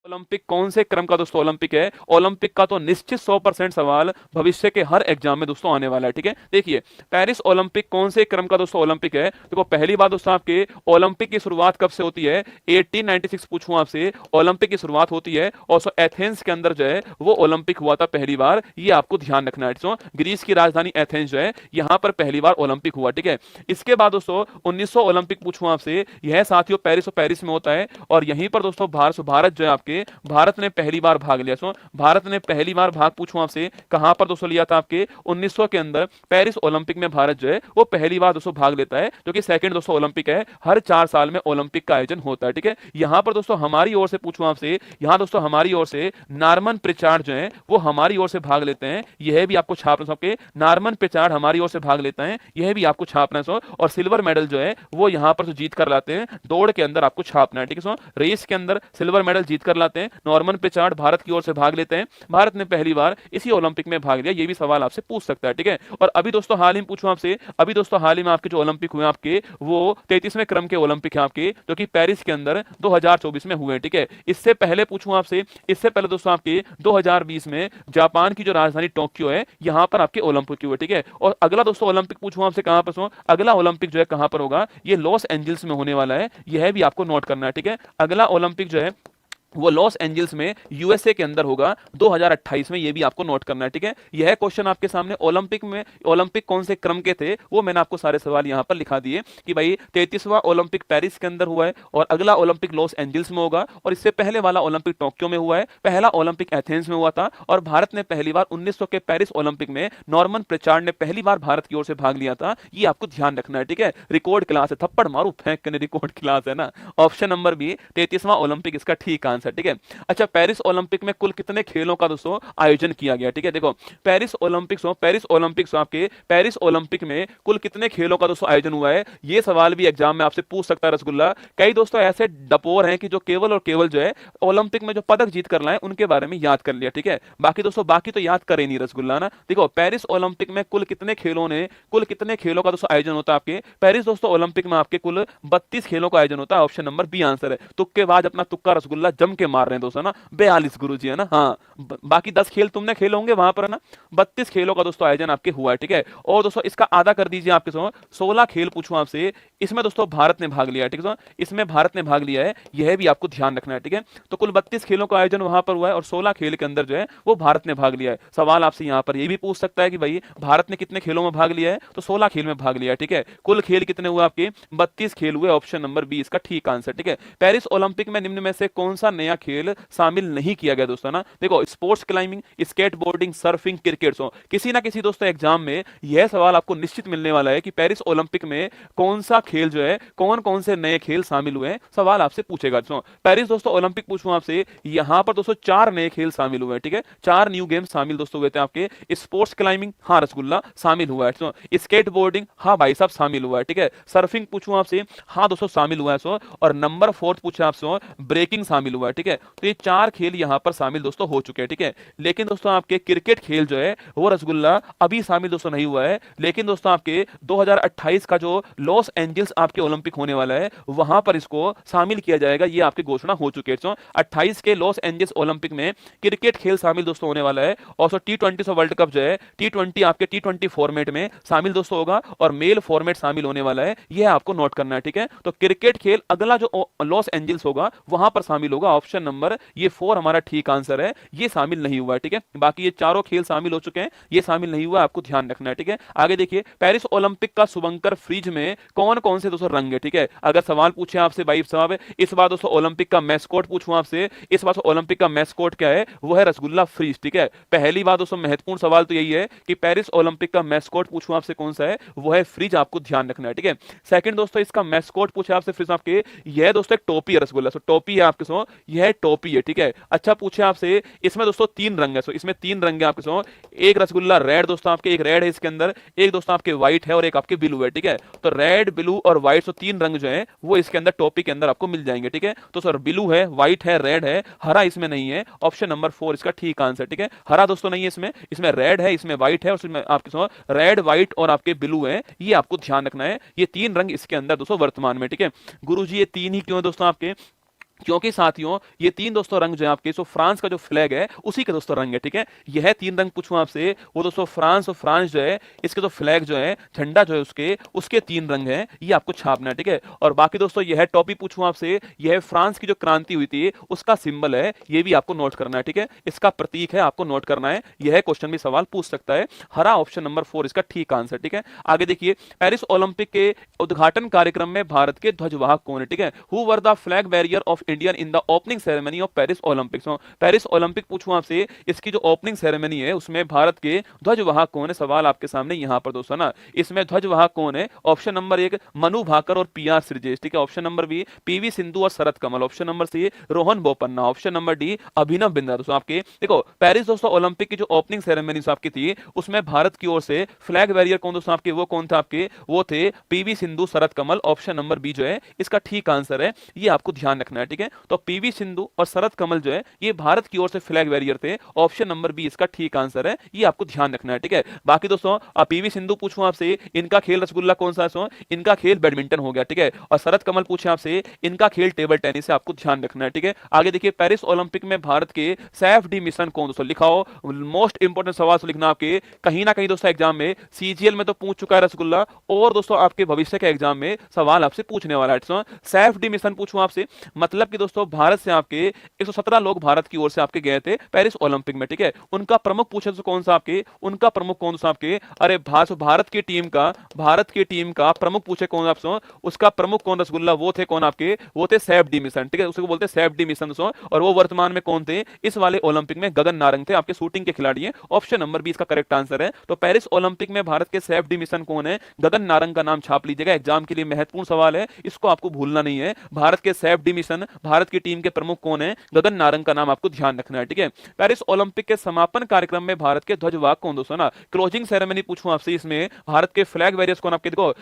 Olympic कौन से क्रम का दोस्तों ओलंपिक है? ओलंपिक का तो निश्चित 100% सवाल भविष्य के हर एग्जाम में दोस्तों आने वाला है। ठीक है, देखिए पेरिस ओलंपिक कौन से क्रम का दोस्तों ओलंपिक है? देखो पहली बात दोस्तों आपके ओलंपिक की शुरुआत कब से होती है? 1896 पूछूं आपसे, ओलंपिक की शुरुआत होती है और सो एथेंस के अंदर जो है वो ओलंपिक हुआ था पहली बार, ये आपको ध्यान रखना है। दोस्तों ग्रीस की राजधानी एथेंस जो है यहाँ पर पहली बार ओलंपिक हुआ। ठीक है, इसके बाद दोस्तों 1900 ओलंपिक पूछूं आपसे, यह साथियों पेरिस में होता है और यहीं पर दोस्तों भारत जो है आपके भारत ने पहली बार भाग लिया। सो भारत ने पहली बार भाग पूछूं आपसे कहां पर दोस्तों लिया था? आपके 1900 के अंदर पेरिस ओलंपिक में भारत जो है वो पहली बार दोस्तों भाग लेता है, जो कि सेकंड दोस्तों ओलंपिक है। हर 4 साल में ओलंपिक का आयोजन होता है। ठीक है, यहां पर दोस्तों हमारी ओर से पूछूं आपसे, यहां दोस्तों हमारी ओर से नॉर्मन प्रिचार्ड जो है वो हमारी ओर से भाग लेते हैं, यह भी आपको छापना सबके। नॉर्मन प्रिचार्ड हमारी ओर से भाग लेता है, यह भी आपको छापना है। सो और सिल्वर मेडल जो है वो यहां पर जीत कर लाते हैं, दौड़ के अंदर आपको छापना है। ठीक है, सो रेस के अंदर सिल्वर मेडल जीत कर लाते हैं। नॉर्मन प्रिचार्ड भारत की ओर से भाग लेते हैं, भारत ने पहली बार इसी ओलंपिक में भाग लिया, ये भी सवाल आपसे पूछ सकता है। ठीक है, और अभी दोस्तों हाल ही में पूछूं आपसे, अभी दोस्तों हाल ही में आपके जो ओलंपिक हुए आपके वो 33वें क्रम के ओलंपिक है आपके, जो कि पेरिस के अंदर 2024 में हुए। ठीक है, इससे पहले पूछूं आपसे, इससे पहले दोस्तों आपके 2020 में जापान की जो राजधानी टोक्यो है यहां पर आपके ओलंपिक हुए। ठीक है, और अगला दोस्तों ओलंपिक पूछूं आपसे कहां पर, अगला ओलंपिक जो है कहां पर होगा? ये लॉस एंजल्स में होने वाला है, यह भी आपको नोट करना है। ठीक है, अगला ओलंपिक जो है वो लॉस एंजल्स में यूएसए के अंदर होगा 2028 में, ये भी आपको नोट करना है। ठीक है, यह क्वेश्चन आपके सामने ओलंपिक में, ओलंपिक कौन से क्रम के थे वो मैंने आपको सारे सवाल यहां पर लिखा दिए कि भाई 33वां ओलंपिक पेरिस के अंदर हुआ है और अगला ओलंपिक लॉस एंजल्स में होगा और इससे पहले वाला ओलंपिक टोक्यो में हुआ है, पहला ओलंपिक एथेंस में हुआ था और भारत ने पहली बार 1900 के पेरिस ओलंपिक में नॉर्मन प्रिचार्ड ने पहली बार भारत की ओर से भाग लिया था, ये आपको ध्यान रखना है। ठीक है, रिकॉर्ड क्लास है, थप्पड़ मारू फेंक के रिकॉर्ड क्लास है ना। ऑप्शन नंबर बी 33वां ओलंपिक इसका ठीक आंसर। ठीक है, अच्छा पेरिस ओलंपिक में कुल कितने खेलों का दोस्तों आयोजन किया गया? ठीक है, देखो पेरिस ओलंपिक्स आपके पेरिस ओलंपिक में कुल कितने खेलों का दोस्तों आयोजन हुआ है, ये सवाल भी एग्जाम में आपसे पूछ सकता है रसगुल्ला। कई दोस्तों ऐसे डपोर हैं कि जो केवल और केवल जो है ओलंपिक में जो पदक जीत कर लाए उनके बारे में याद कर लिया। ठीक है, बाकी दोस्तों बाकी तो याद करे नहीं रसगुल्ला ना। देखो पेरिस ओलंपिक में कुल कितने खेलों का दोस्तों आयोजन होता है आपके पेरिस दोस्तों ओलंपिक में? आपके कुल 32 खेलों का आयोजन होता है, ऑप्शन नंबर बी आंसर है। तुक्के बाद अपना तुक्का रसगुल्ला जम के मार रहे हैं दोस्तों ना। 42 गुरुजी है ना, हाँ बाकी 10 खेल तुमने खेले होंगे वहां पर है ना। 32 खेलों का दोस्तों आयोजन आपके हुआ है। ठीक है, और दोस्तों इसका आधा कर दीजिए आपके 16 खेल पूछूं आपसे, इसमें दोस्तों भारत ने भाग लिया है। ठीक है, इसमें भारत ने भाग लिया है, यह भी आपको ध्यान रखना है। ठीक है, तो कुल 32 खेलों का आयोजन वहां पर हुआ है और 16 खेल के अंदर जो है वो भारत ने भाग लिया है। सवाल आपसे यहां पर यह भी पूछ सकता है कि भाई भारत ने कितने खेलों में भाग लिया है, तो 16 खेल में भाग लिया है। ठीक है, कुल खेल कितने हुए आपके? 32 खेल हुए, ऑप्शन नंबर बी इसका ठीक आंसर। ठीक है, पेरिस ओलंपिक में निम्न में से कौन सा नया खेल शामिल नहीं किया गया दोस्तों ना? देखो sports climbing, skateboarding, surfing, cricket, किसी ना किसी दोस्तों एग्जाम में यह सवाल आपको निश्चित मिलने वाला है कि पेरिस ओलंपिक में कौन सा खेल जो है, कौन कौन से नए खेल शामिल हुए हैं, सवाल आपसे पूछेगा। पेरिस दोस्तों ओलंपिक पूछूं आपसे, यहां पर दोस्तों 4 नए खेल शामिल हुए हैं। ठीक है, 4 न्यू गेम्स शामिल दोस्तों हुए थे आपके। स्पोर्ट्स क्लाइंबिंग, हाँ रसगुल्ला शामिल हुआ है। स्केटबोर्डिंग, हाँ भाई साहब शामिल हुआ है। ठीक है, सर्फिंग पूछूं आपसे, हाँ दोस्तों शामिल हुआ है। और नंबर 4 पूछे आपसे, ब्रेकिंग शामिल हुआ है। ठीक है, तो ये 4 खेल यहां पर शामिल दोस्तों हो चुके हैं। ठीक है, लेकिन दोस्तों आपके क्रिकेट खेल जो है वो रसगुल्ला अभी शामिल दोस्तों नहीं हुआ है, लेकिन दोस्तों आपके 2028 का जो लॉस एंजल्स आपके ओलंपिक होने वाला है वहां पर इसको शामिल किया जाएगा, ये आपकी घोषणा हो चुकी है। 28 के लॉस एंजल्स ओलंपिक में क्रिकेट खेल शामिल दोस्तों होने वाला है और T20 वर्ल्ड कप जो है T20 आपके T20 फॉर्मेट में शामिल दोस्तों होगा और मेल फॉर्मेट शामिल होने वाला है, यह आपको नोट करना है। ठीक है, तो क्रिकेट खेल अगला जो लॉस एंजल्स होगा वहां पर शामिल होगा, ऑप्शन नंबर ये 4 हमारा ठीक आंसर है, ये शामिल नहीं हुआ है। ठीक है, बाकी ये चारों खेल शामिल हो चुके हैं, ये शामिल नहीं हुआ, आपको ध्यान रखना है। ठीक है, आगे देखिए पेरिस ओलंपिक का शुभंकर फ्रिज में कौन कौन से दोस्तों रंग है? ठीक है, अगर सवाल पूछे आपसे भाई साहब इस बार दोस्तों ओलंपिक का मैस्कोट पूछूं आपसे, इस बार ओलंपिक का मैस्कोट क्या है? वो है रसगुल्ला फ्रीज। ठीक है, पहली बात दोस्तों महत्वपूर्ण सवाल तो यही है कि पेरिस ओलंपिक का मैस्कोट पूछूं आपसे कौन सा है, वो है फ्रीज, आपको ध्यान रखना है। ठीक है, सेकंड दोस्तों इसका मैस्कोट पूछे आपसे फ्रीज आपके, यह दोस्तों एक टोपी है रसगुल्ला, टोपी है आपके यह टोपी है। ठीक है, अच्छा पूछे आपसे इसमें दोस्तों 3 रंग है, इसमें 3 रंग है आपके एक रसगुल्ला रेड दोस्तों आपके, एक रेड है इसके अंदर, एक दोस्तों आपके व्हाइट है और एक आपके ब्लू है। ठीक है, तो रेड, ब्लू और व्हाइट 3 रंग जो है वो इसके अंदर टोपी के अंदर आपको मिल जाएंगे। ठीक है, तो सर ब्लू है, व्हाइट है, रेड है, हरा इसमें नहीं है, ऑप्शन नंबर 4 इसका ठीक आंसर। ठीक है, हरा दोस्तों नहीं है इसमें, इसमें रेड है, इसमें व्हाइट है और इसमें आपके रेड, व्हाइट और आपके ब्लू है, ये आपको ध्यान रखना है, ये 3 रंग इसके अंदर दोस्तों वर्तमान में। ठीक है, गुरुजी ये 3 ही क्यों दोस्तों आपके? क्योंकि साथियों ये तीन दोस्तों रंग जो है आपके, सो फ्रांस का जो फ्लैग है उसी के दोस्तों रंग है, ठीक है। यह तीन रंग पूछूं आपसे, वो दोस्तों फ्रांस, और फ्रांस जो है इसके जो फ्लैग जो है, झंडा जो है उसके, उसके तीन रंग हैं, ये आपको छापना है, ठीक है। और बाकी दोस्तों यह टॉपी पूछूं आपसे, यह फ्रांस की जो क्रांति हुई थी उसका सिंबल है, ये भी आपको नोट करना है, ठीक है। इसका प्रतीक है, आपको नोट करना है। यह क्वेश्चन भी सवाल पूछ सकता है। हरा ऑप्शन नंबर 4 इसका ठीक आंसर, ठीक है। आगे देखिए, पेरिस ओलंपिक के उद्घाटन कार्यक्रम में भारत के ध्वजवाहक कौन है, ठीक है। Who were the flag barrier of Indian in the opening ceremony of Paris Olympics. Paris Olympic पूछूं आपसे, इसकी जो ओपनिंग सेरेमनी है उसमें भारत के ध्वजवाहक कौन है, सवाल आपके सामने यहां पर दोस्तों ना। इसमें ध्वजवाहक कौन है, ऑप्शन नंबर 1 मनु भाकर और पीआर श्रीजेश, ठीक है। Option number B PV Sindhu और Sharath Kamal. Option number C Rohan Bopanna. Option number D Abhinav Bindra. दोस्तों आपके देखो, पेरिस दोस्तों ओलंपिक की जो ओपनिंग सेरेमनी आपकी थी उसमें भारत की ओर से फ्लैग बैरियर कौन दोस्तों आपके, वो कौन था आपके, वो थे पीवी सिंधु शरद कमल। ऑप्शन नंबर बी जो है इसका ठीक आंसर है, ये आपको ध्यान रखना है, ठीक है। तो पीवी सिंधु और शरद कमल जो है ये भारत की ओर से फ्लैग बैरियर थे। ऑप्शन नंबर बी इसका ठीक आंसर है, ये आपको ध्यान रखना है, ठीक है। बाकी दोस्तों पीवी सिंधु पूछूं आपसे, इनका खेल रसगुल्ला कौन सा है, इनका खेल बैडमिंटन हो गया, ठीक है। और शरद कमल पूछे आपसे, इनका खेल टेबल टेनिस है, आपको ध्यान रखना है, ठीक है। आगे देखिए, पेरिस ओलंपिक में भारत के सैफ डी मिशन कौन दोस्तों, लिखाओ। मोस्ट इंपोर्टेंट सवाल लिखना आपके, कहीं ना कहीं दोस्तों एग्जाम में, सीजीएल में तो पूछ चुका है रसगुल्ला, और दोस्तों आपके भविष्य के एग्जाम में सवाल आपसे पूछने वाला है। सैफ डी मिशन पूछूं आपसे, मतलब कि दोस्तों भारत से आपके 117 लोग भारत की ओर से आपके गए थे पेरिस ओलंपिक में, ठीक है। उनका प्रमुख पूछे तो कौन सा आपके, उनका प्रमुख कौन सा आपके, अरे भारत की टीम का प्रमुख पूछे कौन आपसे, उसका प्रमुख कौन रसगुल्ला, वो थे कौन आपके, वो थे सैफ डी मिशन, ठीक है। उसको बोलते हैं सैफ डी मिशन दोस्तों। और वो वर्तमान में कौन थे इस वाले ओलंपिक में, गगन नारंग थे, आपके शूटिंग के खिलाड़ी हैं। ऑप्शन नंबर बी इसका करेक्ट आंसर है। तो पेरिस ओलंपिक में भारत के सैफ डी मिशन कौन है, गगन नारंग का नाम छाप लीजिएगा, एग्जाम के लिए महत्वपूर्ण सवाल है, इसको आपको भूलना नहीं है। भारत के सैफ डी मिशन, भारत की टीम के प्रमुख कौन है, गगन नारंग का नाम आपको ध्यान रखना है, ठीक है। पेरिस ओलंपिक के समापन कार्यक्रम में भारत के ध्वजवाहक कौन दोस्तों ना, क्लोजिंग सेरेमनी पूछूं आपसे, इसमें भारत के फ्लैग बैरियर्स कौन आपके, देखो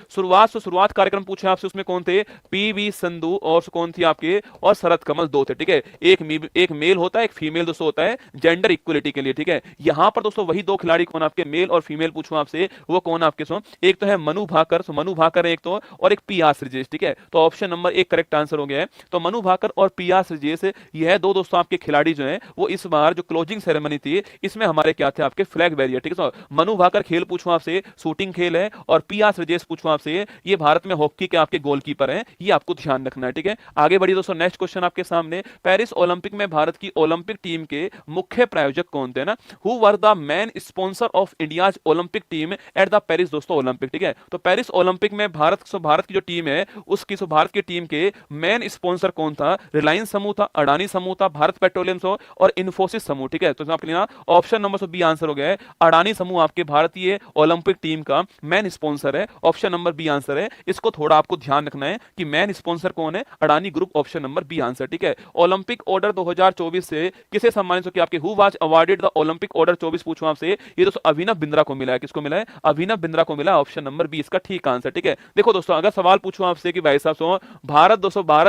शुरुआत कार्यक्रम पूछे आपसे, उसमें कौन थे, पीवी संधू और कौन थी आपके, और शरद कमल, दो थे, ठीक है। एक मेल होता है, एक फीमेल दोस्तों होता है, जेंडर इक्वलिटी के लिए, ठीक है। यहां पर दोस्तों वही दो खिलाड़ी कौन आपके, मेल और फीमेल पूछूं आपसे, वो कौन आपके एक तो है मनु भाकर एक तो, और एक पीआर श्रीजेश, ठीक है। तो ऑप्शन नंबर 1 करेक्ट आंसर हो गया है। तो मनु भाकर और पीआर श्रीजेश, यह दो दोस्तों आपके खिलाड़ी जो हैं वो इस बार जो क्लोजिंग सेरेमनी थी इसमें हमारे क्या थे, आपके फ्लैग बैरियर, ठीक है। मनु भाकर खेल पूछूं आपसे, शूटिंग खेल है, और पीआर श्रीजेश पूछूं आपसे, ये भारत में हॉकी के आपके गोलकीपर हैं, ये आपको ध्यान रखना है, ठीक है। आगे बढ़िए दोस्तों, नेक्स्ट क्वेश्चन आपके सामने, पेरिस ओलंपिक में भारत की ओलंपिक टीम के मुख्य प्रायोजक कौन थे ना, who were the main sponsor of India's Olympic team at the Paris दोस्तों ओलंपिक, ठीक है। तो पेरिस ओलंपिक में भारत की जो टीम है उसकी भारत की टीम के मेन स्पॉन्सर कौन था, रिलायंस समूह था, अडानी समूह था, भारत पेट्रोलियम और इन्फोसिस समूह, ठीक है। तो आपके लिए ऑप्शन नंबर बी आंसर हो गया है, अडानी समूह आपके भारतीय ओलंपिक टीम का मेन स्पॉन्सर है। ऑप्शन नंबर बी आंसर है, इसको थोड़ा आपको ध्यान रखना है कि मेन स्पॉन्सर कौन है, Adani group. Option number B answer, ठीक है। ओलंपिक ऑर्डर 2024 से किसे सम्मानित हो किया, आपके who was awarded the Olympic order 24 पूछूं आपसे, ये दोस्तों अभिनव बिंद्रा को मिला है, किसको मिला है, अभिनव बिंद्रा को मिला। ऑप्शन नंबर बी इसका ठीक आंसर, ठीक है। देखो दोस्तों, अगर सवाल पूछूं आपसे कि भाई साहब भारत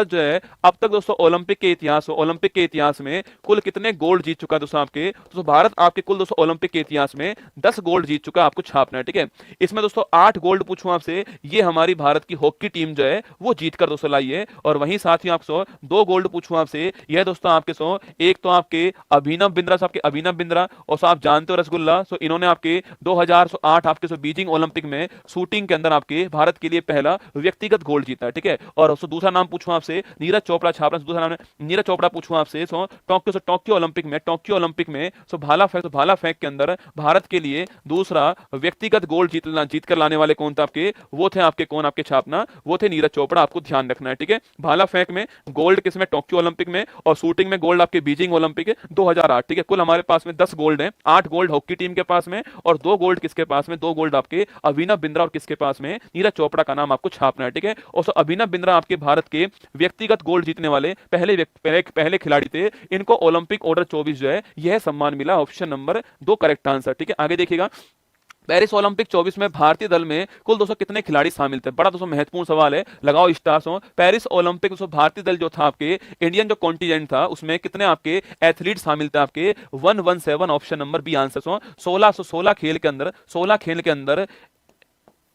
जो है अब तक दोस्तों ओलंपिक के इतिहास में कुल कितने गोल्ड जीत चुका है दोस्तों आपके, तो भारत आपके कुल दोस्तों ओलंपिक के इतिहास में 10 गोल्ड जीत चुका है, आपको छापना है, ठीक है। इसमें दोस्तों 8 गोल्ड पूछूं आपसे, ये हमारी भारत की हॉकी टीम जो है वो जीत कर दोस्तों लाई है। और वहीं साथ ही आपसे 2 गोल्ड पूछूं आपसे, यह दोस्तों आपके एक तो आपके अभिनव बिंद्रा, और आप जानते हो रसगुल्ला, इन्होंने आपके 2008 आपके बीजिंग ओलंपिक में शूटिंग के अंदर आपके भारत के लिए पहला व्यक्तिगत गोल्ड जीता है, ठीक है। और दूसरा नाम पूछूं आपसे, नीरज चोपड़ा छापरा, दूसरा नाम नीरज चोपड़ा पूछूं आपसे, टोक्यो ओलंपिक में भाला फेंक के अंदर भारत के लिए दूसरा व्यक्तिगत गोल्ड जीत कर लाने वाले कौन थे आपके, वो थे आपके कौन, आपके छापना, वो थे नीरज चोपड़ा, आपको ध्यान रखना है, ठीक है। भाला फेंक में गोल्ड किसमें, टोक्यो ओलंपिक में, और शूटिंग में गोल्ड आपके बीजिंग ओलंपिक 2008, ठीक है। कुल हमारे पास में 10 गोल्ड हैं, 8 गोल्ड हॉकी टीम के पास में, और 2 गोल्ड किसके पास में, 2 गोल्ड आपके अभिनव बिंद्रा और किसके पास में, नीरज चोपड़ा का नाम आपको छापना है, ठीक है। और अभिनव बिंद्रा आपके भारत के व्यक्तिगत गोल्ड जीतने वाले पहले खिलाड़ी थे, इनको ओलंपिक ऑर्डर 24 जो है यह सम्मान मिला। ऑप्शन नंबर 2 करेक्ट आंसर, ठीक है। आगे देखिएगा, पेरिस ओलंपिक 24 में भारतीय दल में कुल दोस्तों कितने खिलाड़ी शामिल थे, बड़ा दोस्तों महत्वपूर्ण सवाल है, लगाओ स्टार्स हो। पेरिस ओलंपिक दोस्तों भारतीय दल जो था आपके, इंडियन जो कॉन्टिजेंट था उसमें कितने आपके एथलीट शामिल थे, आपके 117। ऑप्शन नंबर बी आंसर 16 खेल के अंदर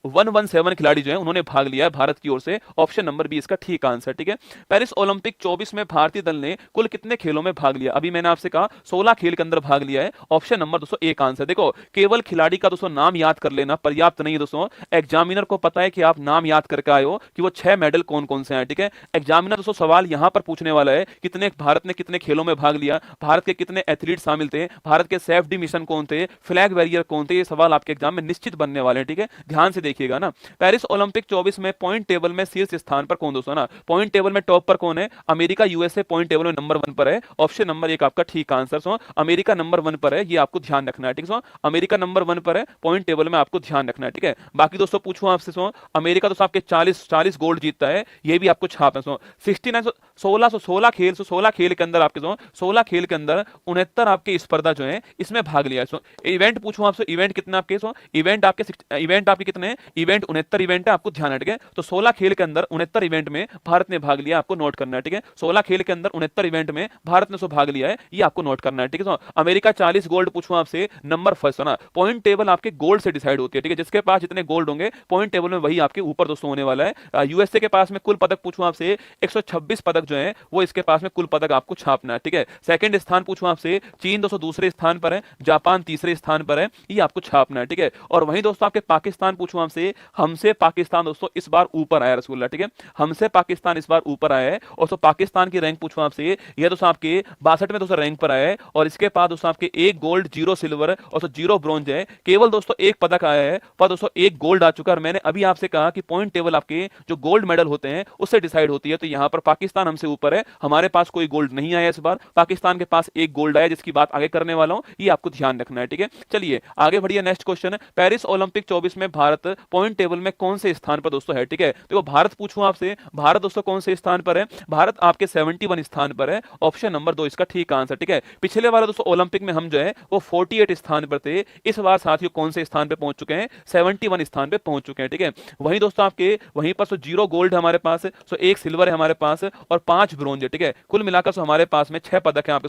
117 खिलाड़ी जो है उन्होंने भाग लिया है भारत की ओर से। ऑप्शन नंबर बी इसका ठीक आंसर, ठीक है। पेरिस ओलंपिक 24 में भारतीय दल ने कुल कितने खेलों में भाग लिया? अभी मैंने आपसे कहा 16 खेल के अंदर भाग लिया है। ऑप्शन नंबर दोस्तों एक आंसर। देखो केवल खिलाड़ी का दोस्तों नाम याद कर लेना पर्याप्त नहीं है दोस्तों, एग्जामिनर को पता है कि आप नाम याद करके आए हो कि वो 6 मेडल कौन कौन से हैं, ठीक है। एग्जामिनर दोस्तों सवाल यहां पर पूछने वाला है कितने भारत ने कितने खेलों में भाग लिया, भारत के कितने एथलीट शामिल थे, भारत के सेफ डी मिशन कौन थे, फ्लैग बैरियर कौन थे, ये सवाल आपके एग्जाम में निश्चित बनने वाले हैं, ठीक है। ध्यान से देखिएगा ना। पेरिस ओलंपिक 24 में पॉइंट टेबल में शीर्ष स्थान पर कौन दोस्तों ना, पॉइंट टेबल में टॉप पर कौन है? अमेरिका, यूएसए पॉइंट टेबल में नंबर 1 पर है। ऑप्शन नंबर एक आपका ठीक आंसर। सो अमेरिका नंबर 1 पर है, ये आपको ध्यान रखना है, ठीक है। अमेरिका नंबर 1 पर है पॉइंट टेबल में, आपको ध्यान रखना है, ठीक है। बाकी दोस्तों पूछूं आपसे, अमेरिका दोस्तों आपके 40 गोल्ड जीतता है, ये भी आपको छाप है। 69 16 खेल, 16 खेल के अंदर आपके 16 खेल के अंदर 69 आपके स्पर्धा जो है इसमें भाग लिया है। इवेंट पूछूं आपसे, इवेंट कितना आपके इवेंट आपके कितने? इवेंट 69 इवेंट है, आपको ध्यान है, ठीक है। तो 16 खेल के अंदर 69 इवेंट में भारत ने भाग लिया, आपको नोट करना है, ठीक है। 16 खेल के अंदर 69 इवेंट में भारत ने भाग लिया है, ये आपको नोट करना है, ठीक है। अमेरिका 40 गोल्ड पूछूं आपसे, नंबर फर्स्ट है ना। पॉइंट टेबल आपके गोल्ड से डिसाइड होती है, ठीक है। जिसके पास जितने गोल्ड होंगे पॉइंट टेबल में वही आपके ऊपर दोस्तों होने वाला है। यूएसए के पास में कुल पदक पूछूं आपसे 126 पदक जो है वो इसके पास में कुल पदक आपको छापना है, ठीक है। सेकंड स्थान पूछूं आपसे, चीन दोस्तों दूसरे स्थान पर है, जापान तीसरे स्थान पर है, ये आपको छापना है, ठीक है। और वहीं दोस्तों आपके पाकिस्तान पूछूं आपसे, हमसे पाकिस्तान दोस्तों इस बार ऊपर आया रसगुल्ला, ठीक है। हमसे पाकिस्तान इस बार ऊपर आया है। और पाकिस्तान की रैंक पूछूं आपसे, ये दोस्तों आपके 62 में दोस्तों रैंक पर आया है। और इसके पास दोस्तों आपके 1 गोल्ड 0 सिल्वर और 0 ब्रॉन्ज है, केवल दोस्तों एक पदक आया है, पर दोस्तों 1 गोल्ड आ चुका है। मैंने अभी आपसे कहा कि पॉइंट टेबल आपके जो गोल्ड मेडल होते हैं उससे डिसाइड होती है। तो यहां पर पाकिस्तान हमसे ऊपर है, हमारे पास कोई गोल्ड नहीं आया इस बार, पाकिस्तान के पास 1 गोल्ड आया, जिसकी बात आगे करने वाला हूं, ये आपको ध्यान रखना है, ठीक है। चलिए आगे बढ़िए। नेक्स्ट क्वेश्चन है, पेरिस ओलंपिक 24 में भारत पॉइंट टेबल में कौन से स्थान पर दोस्तों है, ठीक है। देखो भारत पूछूं आपसे, भारत दोस्तों कौन से स्थान पर है? भारत आपके 71 स्थान पर है। ऑप्शन नंबर 2 इसका ठीक आंसर, ठीक है। पिछले वाले दोस्तों ओलंपिक में हम जो है वो 48 स्थान पर थे, इस बार साथियों कौन से स्थान पे पहुंच चुके हैं? 71 स्थान पे पहुंच चुके हैं, ठीक है। वहीं दोस्तों आपके वहीं पर 0 गोल्ड हमारे पास, 1 सिल्वर है हमारे पास और 5 ब्रोंज है, ठीक है। कुल मिलाकर हमारे पास में 6 पदक है आपके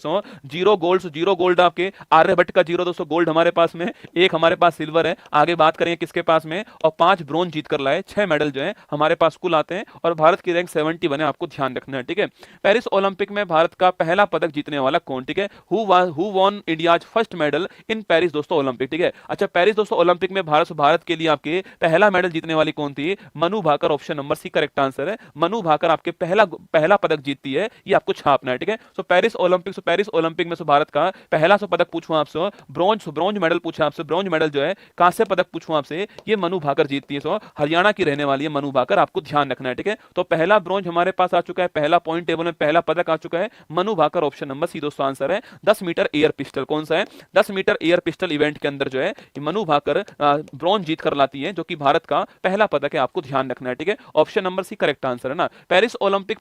0 गोल्ड, 0 गोल्ड आपके आर्यभट्ट का 0 दोस्तों गोल्ड हमारे पास में, 1 हमारे पास सिल्वर है, आगे बात करेंगे किसके पास में, और 5 ब्रोंज जीत कर लाए, 6 मेडल जो है हमारे पास कुल आते हैं। और भारत की रैंक 71 है, आपको ध्यान रखना है, ठीक है। पेरिस ओलंपिक में भारत का पहला पदक जीतने वाला कौन, ठीक है। Who won India's first medal in Paris दोस्तों ओलंपिक, ठीक है। अच्छा पेरिस दोस्तों ओलंपिक में भारत के लिए आपके पहला मेडल जीतने वाली कौन थी? Manu Bhaker. Option number C correct answer है, मनु भाकर आपके पहला पदक जीतती है, ये आपको छापना है, ठीक है। पेरिस ओलंपिक में भारत का पहला पदक पूछूं आपसे, ब्रॉन्ज मेडल पूछा आपसे, ब्रॉन्ज मेडल जो है कांस्य पदक पूछूं आपसे, ये मनु भाकर जीतती है। हरियाणा की रहने वाली है मनु भाकर, आपको ध्यान रखना है, ठीक है। तो पहला ब्रॉन्ज हमारे पास आ चुका है, पहला पॉइंट टेबल में पहला पदक आ चुका है, Manu Bhaker. Option number C दोस्तों आंसर है। 10 मीटर एयर पिस्टल कौन सा है? 10 मीटर एयर पिस्टल इवेंट के अंदर जो है मनु भाकर ब्रॉन्ज जीत कर लाती है, जो कि भारत का पहला पदक है, आपको ध्यान रखना है, ठीक है। Option number C correct answer है ना। पेरिस ओलंपिक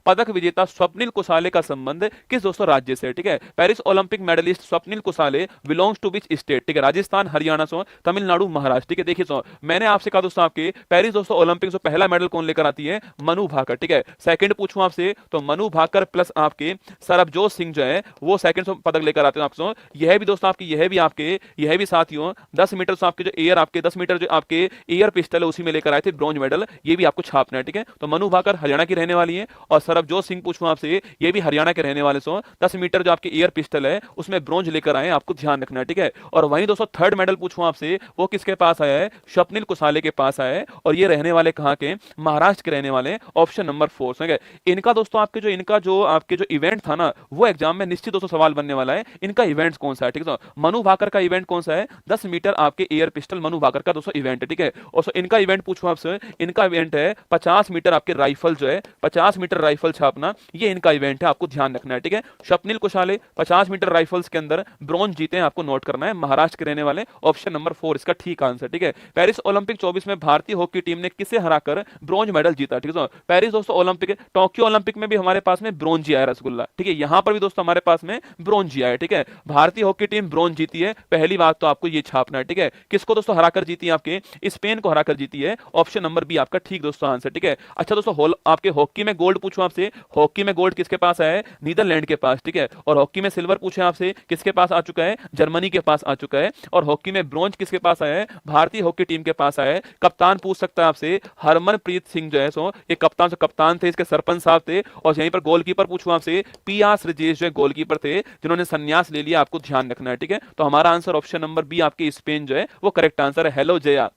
पदक विजेता स्वप्निल कुसाले का संबंध किस दोस्तों राज्य से है, ठीक है। Paris Olympic medallist Swapnil Kusale belongs to which state, ठीक है। राजस्थान, हरियाणा, तमिलनाडु, महाराष्ट्र, ठीक है। देखिए मैंने आपसे कहा दोस्तों आपके पेरिस दोस्तों ओलंपिक से पहला मेडल कौन लेकर आती है? मनु भाकर, ठीक है। सेकंड पूछूं आपसे तो मनु भाकर प्लस आपके सरबजोत सिंह जो है वो सेकंड पदक लेकर आते हैं आपसे। यह भी दोस्तों आपकी यह भी साथियों 10 मीटर से आपके जो एयर आपके 10 मीटर जो आपके एयर पिस्टल है उसी में लेकर आए थे ब्रॉन्ज मेडल, ये भी आपको छापना है, ठीक है। तो मनु भाकर हरियाणा की रहने वाली है और सरबजोत सिंह पूछूं आपसे, ये भी हरियाणा के रहने वाले 10 मीटर जो आपके एयर पिस्टल है उसमें ब्रॉन्ज लेकर आए, आपको ध्यान रखना है, ठीक है। और वहीं दोस्तों थर्ड मेडल पूछूं आपसे, वो किसके पास आया है? स्वप्निल कुसाले के पास आया है और ये रहने वाले कहां के? महाराष्ट्र के रहने वाले। ऑप्शन नंबर 4 है। इनका दोस्तों इनका जो आपके जो इवेंट था ना वो एग्जाम में निश्चित दोस्तों सवाल बनने वाला है, इनका इवेंट कौन सा है, ठीक है। मनु भाकर का इवेंट कौन सा है? 10 मीटर आपके एयर पिस्टल मनु भाकर का दोस्तों इवेंट है, ठीक है। और इनका इवेंट पूछूं आपसे, इनका इवेंट है 50 मीटर आपके राइफल जो है 50 मीटर राइफल छापना, ये इनका इवेंट है, आपको ध्यान रखना है, ठीक है। स्वप्निल कुशाले 50 मीटर राइफल्स के अंदर ब्रॉन्ज जीते हैं, आपको नोट करना है, महाराष्ट्र के रहने वाले। ऑप्शन नंबर 4 इसका ठीक आंसर, ठीक है। पेरिस ओलंपिक 24 में भारतीय हॉकी टीम ने किसे हराकर ब्रॉन्ज मेडल जीता, ठीक है। पेरिस दोस्तों ओलंपिक, टोक्यो ओलंपिक में भी हमारे पास में ब्रॉन्ज आया रसगुल्ला, ठीक है। यहां पर भी दोस्तों हमारे पास में ब्रॉन्ज आया है, ठीक है। भारतीय हॉकी टीम ब्रॉन्ज जीती है, पहली बात तो आपको ये छापना है, ठीक है। किसको दोस्तों हराकर जीती है? आपके स्पेन को हराकर जीती है। ऑप्शन नंबर बी आपका ठीक दोस्तों आंसर, ठीक है। अच्छा दोस्तों आपके हॉकी में गोल्ड पूछूं आपसे, हॉकी में गोल्ड किसके पास है? नीदरलैंड के पास, ठीक है। और हॉकी में सिल्वर पूछे आपसे, किसके पास आ चुका है? जर्मनी के पास आ चुका है। और हॉकी में ब्रॉन्ज किसके पास आया है? है भारतीय हॉकी टीम के पास आया है। कप्तान पूछ सकता है आपसे, हरमनप्रीत सिंह जो है सो ये कप्तान थे, इसके सरपंच साहब थे। और यहीं पर गोलकीपर पूछूं आपसे, पी.आर. श्रीजेश जो है गोलकीपर थे जिन्होंने संन्यास ले लिया, आपको ध्यान रखना है, ठीक है। तो हमारा आंसर ऑप्शन नंबर बी आपके स्पेन जो है वो करेक्ट आंसर है। हेलो जया,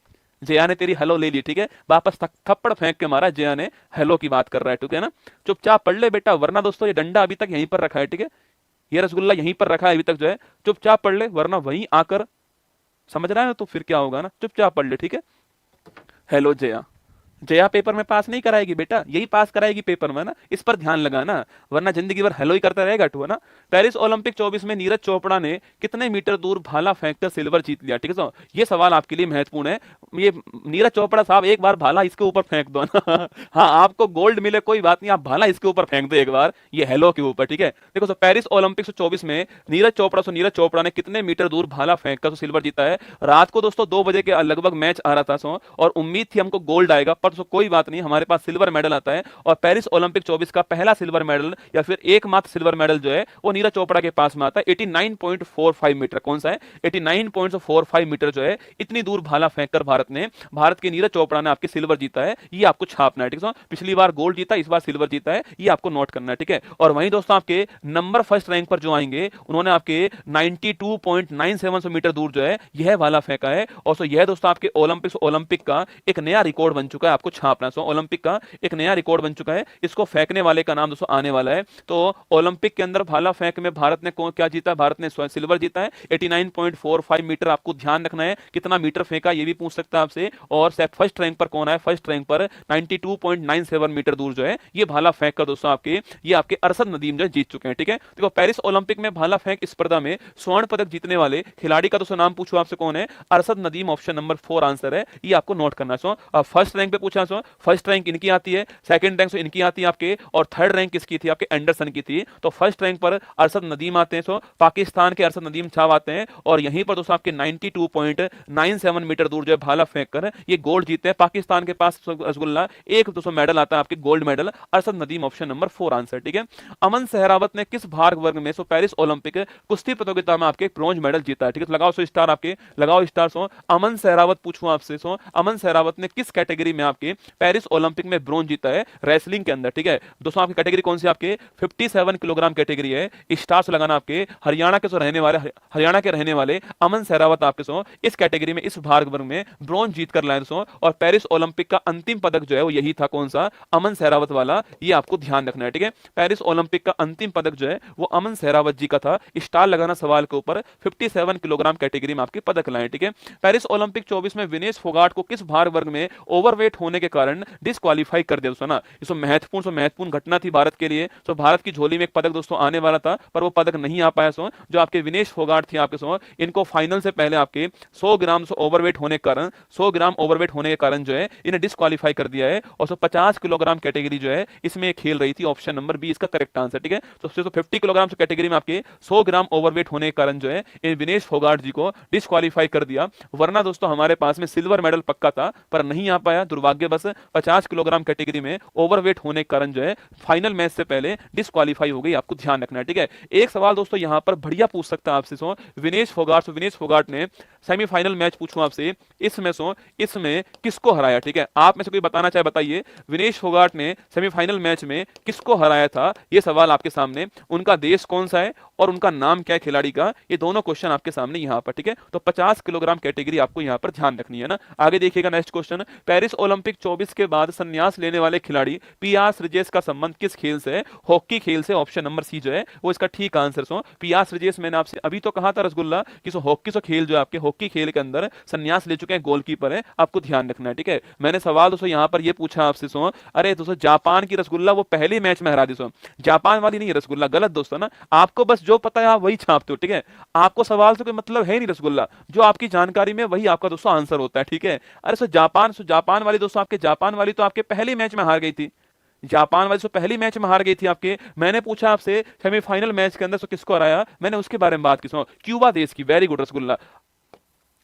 जया ने तेरी हेलो ले ली, ठीक है, वापस थप्पड़ फेंक के मारा, जया ने हेलो की बात कर रहा है, ठीक है ना। चुपचाप पढ़ ले बेटा, वरना दोस्तों ये डंडा अभी तक यहीं पर रखा है, ठीक है, ये रसगुल्ला यहीं पर रखा है अभी तक जो है, चुपचाप पढ़ ले, वरना वहीं आकर, समझ रहा है ना, तो फिर क्या होगा ना, चुपचाप पढ़ ले, ठीक है। हेलो जया, जया पेपर में पास नहीं कराएगी बेटा, यही पास कराएगी पेपर में ना, इस पर ध्यान लगाना, वरना जिंदगी भर हेलो ही करता रहेगा तू, है ना। पेरिस ओलंपिक 24 में नीरज चोपड़ा ने कितने मीटर दूर भाला फेंककर सिल्वर जीत लिया, ठीक है। तो ये सवाल आपके लिए महत्वपूर्ण है। ये नीरज चोपड़ा साहब एक बार भाला इसके ऊपर फेंक दो ना हाँ, आपको गोल्ड मिले कोई बात नहीं, आप भाला इसके ऊपर फेंक दो एक बार, ये हेलो के ऊपर, ठीक है। देखो सो पेरिस ओलंपिक 24 में नीरज चोपड़ा ने कितने मीटर दूर भाला फेंककर सिल्वर जीता है। रात को दोस्तों 2 बजे के लगभग मैच आ रहा था सो, और उम्मीद थी हमको गोल्ड आएगा, पर तो कोई बात नहीं, हमारे पास सिल्वर मेडल आता है। और पेरिस ओलंपिक 24 का पहला सिल्वर मेडल या फिर एकमात्र सिल्वर मेडल जो है वो नीरज चोपड़ा के पास में आता है। 89.45 मीटर, कौन सा है, 89.45 मीटर जो है, इतनी दूर भाला फेंककर भारत के नीरज चोपड़ा ने आपके सिल्वर जीता है। ये आपको छापना है, ठीक है। पिछली बार गोल्ड जीता, इस बार सिल्वर जीता है, ये आपको नोट करना है, ठीक है। और वहीं दोस्तों आपके नंबर फर्स्ट रैंक पर जो आएंगे, उन्होंने आपके 92.97 मीटर दूर जो है यह भाला फेंका है। और सो यह दोस्तों आपके ओलंपिक का एक नया रिकॉर्ड बन चुका है, आपको छापना। सो ओलंपिक का एक नया रिकॉर्ड बन चुका है, इसको फेंकने वाले का नाम दोस्तों आने वाला है। तो ओलंपिक के अंदर भाला फेंक में भारत ने क्या जीता, भारत ने सिल्वर जीता है 89.45 मीटर। आपको ध्यान रखना है कितना मीटर फेंका, ये भी पूछ सकता है आपसे। और फर्स्ट रैंक पर कौन है, फर्स्ट रैंक पर 92.97 मीटर दूर जो है ये भाला फेंक कर दोस्तों ये आपके अरशद नदीम जो जीत चुके हैं, ठीक है। देखो पेरिस ओलंपिक में भाला फेंक स्पर्धा में स्वर्ण पदक जीतने वाले खिलाड़ी का दोस्तों नाम पूछो आपसे, कौन है, Arshad Nadeem, option number 4 answer है, ये आपको नोट करना है। फर्स्ट रैंक पे पूछा, फर्स्ट रैंक इनकी आती है, सेकंड रैंक इनकी आती है आपके, और थर्ड रैंक किसकी थी, आपके एंडरसन की थी। तो फर्स्ट रैंक पर अरशद नदीम आते हैं, पाकिस्तान के अरशद नदीम साहब आते हैं। और यहीं पर दोस्तों आपके 92.97 मीटर दूर जो है भाला फेंककर ये गोल्ड जीते हैं। पाकिस्तान के पास रसगुल्ला एक दोस्तों मेडल आता है, आपके gold medal, Arshad Nadeem, option number 4 answer, ठीक है। अमन सहरावत ने किस भार वर्ग में पेरिस ओलंपिक कुश्ती प्रतियोगिता में आपके ब्रॉन्ज मेडल जीता है, ठीक है। लगाओ स्टार, आपके लगाओ स्टार। अमन सहरावत पूछूं आपसे, अमन सहरावत ने किस कैटेगरी में आपके पेरिस ओलंपिक में ब्रॉन्ज जीता है, रेसलिंग के अंदर, ठीक है। दोस्तों आपकी कैटेगरी कौन सी, आपके 57 किलोग्राम कैटेगरी है। स्टार्स लगाना, आपके हरियाणा के रहने वाले अमन सहरावत आपके इस कैटेगरी में इस भार वर्ग में ब्रॉन्ज जीत कर लाए दोस्तों। और पेरिस ओलंपिक का अंतिम पदक जो है वो यही था, कौन सा, अमन सहरावत वाला, ये आपको ध्यान रखना है, ठीक है। पेरिस ओलंपिक का अंतिम पदक जो है वो अमन सहरावत जी का था। स्टार लगाना सवाल के ऊपर, 57 किलोग्राम कैटेगरी में आपके पदक लाए, ठीक है। पेरिस ओलंपिक 24 में विनेश फोगाट को किस भार वर्ग में ओवरवेट होने के कारण डिस्क्वालीफाई कर दिया दोस्तों ना। इसमें महत्वपूर्ण घटना थी भारत के लिए। तो भारत की झोली में एक पदक दोस्तों आने वाला था, पर वो पदक नहीं आ पाया। जो आपके विनेश फोगाट थी आपके इनको फाइनल से पहले आपके 100 ग्राम ओवरवेट होने के कारण जो है इन्हें डिस्क्वालीफाई कर दिया है। और 50 किलोग्राम कैटेगरी जो है इसमें खेल रही थी, ऑप्शन नंबर बी इसका करेक्ट आंसर, ठीक है। तो 50 किलोग्राम कैटेगरी में आपके 100 ग्राम ओवरवेट होने के कारण जो है इन विनेश फोगाट जी को डिस्क्वालीफाई कर दिया। वरना दोस्तों हमारे पास में सिल्वर मेडल पक्का था, पर नहीं आ पाया दुर्भाग्य बस। 50 किलोग्राम कैटेगरी में ओवरवेट होने के कारण जो है फाइनल मैच से पहले डिस्क्वालीफाई हो गई, आपको ध्यान रखना है, ठीक है। एक सवाल दोस्तों यहां पर बढ़िया पूछ सकता है आपसे, विनेश फोगाट ने सेमीफाइनल मैच पूछूं आपसे, इसमें किसको हराया, ठीक है। आप में से कोई बताना चाहे बताइए, विनेश फोगाट ने सेमीफाइनल मैच में किसको हराया था, यह सवाल आपके सामने। उनका देश कौन सा है और उनका नाम क्या है खिलाड़ी का, ये दोनों क्वेश्चन आपके सामने यहां पर, ठीक है। तो 50 किलोग्राम कैटेगरी आपको यहां पर ध्यान रखनी है ना। आगे देखिएगा नेक्स्ट क्वेश्चन, पेरिस ओलंपिक 24 के बाद संन्यास लेने वाले खिलाड़ी पी.आर. श्रीजेश का संबंध किस खेल से है, हॉकी खेल से, ऑप्शन नंबर सी जो है वो इसका ठीक आंसर। पी.आर. श्रीजेश मैंने आपसे अभी तो कहा था रसगुल्ला कि हॉकी खेल जो आपके हॉकी खेल के अंदर संन्यास ले चुके हैं, गोलकीपर है, आपको ध्यान रखना है, ठीक है। मैंने सवाल दोस्तों यहां पर ये पूछा आपसे, अरे दोस्तों जापान की रसगुल्ला वो पहले मैच में हरा दी, जापान वाली नहीं रसगुल्ला, गलत दोस्तों ना। आपको बस जो पता है आप वही छापते हो, ठीक है। आपको सवाल से कोई मतलब है नहीं रसगुल्ला, जो आपकी जानकारी में वही आपका दोस्तों आंसर होता है, ठीक है। अरे जापान वाली दोस्तों आपके जापान वाली तो आपके पहले मैच में हार गई थी, जापान वाली पहली मैच में हार गई थी आपके। मैंने पूछा आपसे सेमीफाइनल मैच के अंदर किसको हराया, मैंने उसके बारे में बात की, क्यूबा देश की। Very good rasgulla,